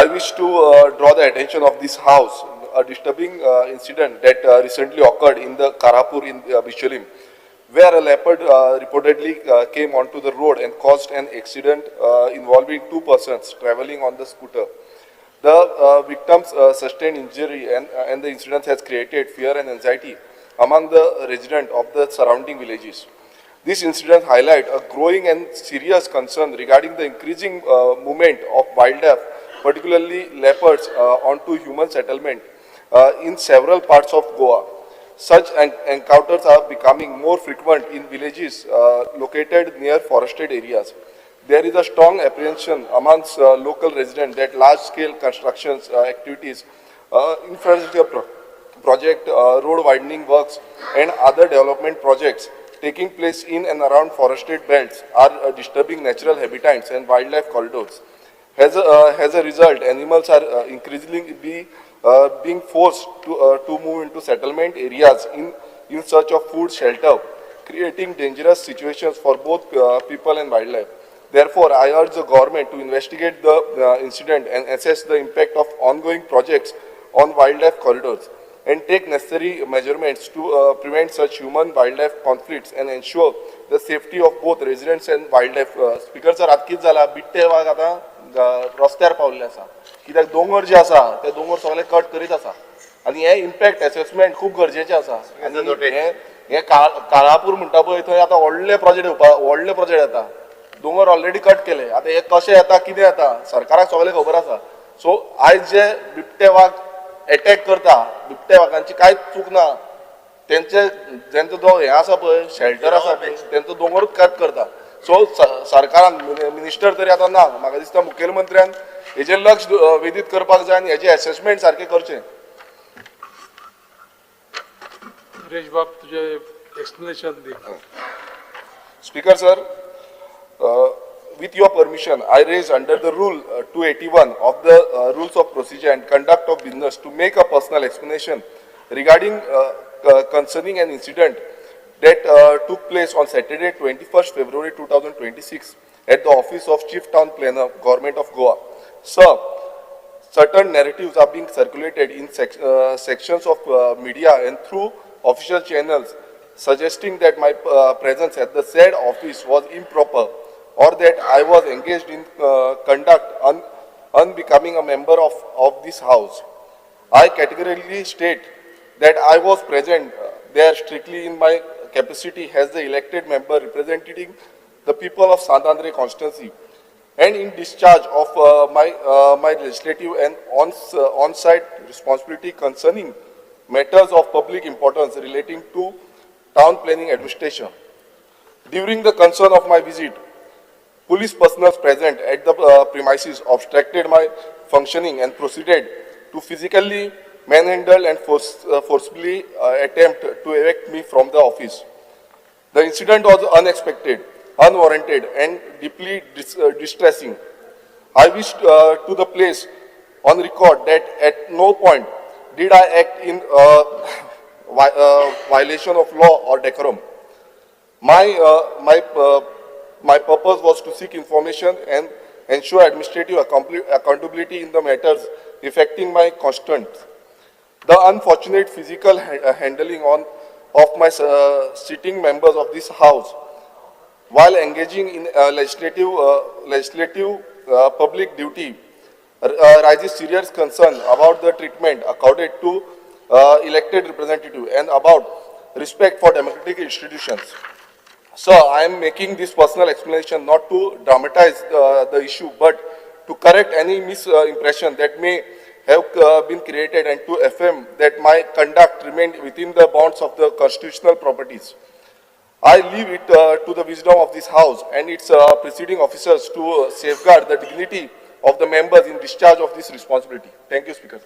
I wish to draw the attention of this House a disturbing incident that recently occurred in the Karapur in Bicholim, where a leopard reportedly came onto the road and caused an accident involving two persons traveling on the scooter. The victims sustained injury, and the incident has created fear and anxiety among the residents of the surrounding villages. This incident highlights a growing and serious concern regarding the increasing movement of wildlife, particularly leopards, onto human settlement in several parts of Goa. Such encounters are becoming more frequent in villages located near forested areas. There is a strong apprehension amongst local residents that large-scale constructions activities, infrastructure project, road widening works, and other development projects taking place in and around forested belts are disturbing natural habitats and wildlife corridors. As a result, animals are increasingly being forced to move into settlement areas in search of food, shelter, creating dangerous situations for both people and wildlife. Therefore, I urge the government to investigate the incident and assess the impact of ongoing projects on wildlife corridors and take necessary measurements to prevent such human-wildlife conflicts and ensure the safety of both residents and wildlife. Speaker sir, आता कित जाला बिट्टे वाघ आता रस्त्यार पावल्ले आसा. कित्याक दोंगर जे आसा ते दोंगर सगळे कट करीत आसा आणि हे इम्पॅक्ट असेसमेंट खूप गरजेचे आसा. आणि हे काळापूर म्हणटा पळय थंय आता व्हडले प्रोजेक्ट येता. दोंगर ऑलरेडी कट केले. आता हे कशे येता कितें येता सरकाराक सगळे खबर आसा. सो आयज जे बिबटे वाघ अटॅक करता, बिबटे वाघांची कांयच चूक ना. त्यांचो जो हे आसा पळय शेल्टर आसा पळय त्यांचो दोंगरूच कट करता. सो सरकारान मिनिस्टर तरी आता ना, म्हाका दिसता मुखेलमंत्र्यान हेजेर लक्ष वेधीत करपाक जाय आनी हेजे असेसमेंट सारखे करचे. विरेश बाब तुझे explanation they. Speaker sir, with your permission, I raise under the rule 281 of the rules of procedure and conduct of business to make a personal explanation regarding concerning an incident that took place on Saturday 21st February 2026 at the office of Chief Town Planner, Government of Goa. Sir, certain narratives are being circulated in sections of media and through official channels suggesting that my presence at the said office was improper or that I was engaged in conduct unbecoming a member of this house. I categorically state that I was present there strictly in my capacity as the elected member representing the people of Santandre constituency and in discharge of my legislative and on-site responsibility concerning matters of public importance relating to town planning administration. During the concern of my visit, police personnel present at the premises obstructed my functioning and proceeded to physically manhandle and forcibly attempt to evict me from the office. The incident was unexpected, unwarranted and deeply distressing. I wish to the place on record that at no point did I act in violation of law or decorum. My purpose was to seek information and ensure administrative accountability in the matters affecting my constituents. The unfortunate physical handling of my sitting members of this house while engaging in legislative public duty raises serious concern about the treatment accorded to elected representative and about respect for democratic institutions. So I am making this personal explanation not to dramatize the issue but to correct any misimpression that may have been created and to affirm that my conduct remained within the bounds of the constitutional properties. I leave it to the wisdom of this House and its preceding officers to safeguard the dignity of the members in discharge of this responsibility. Thank you, Speaker.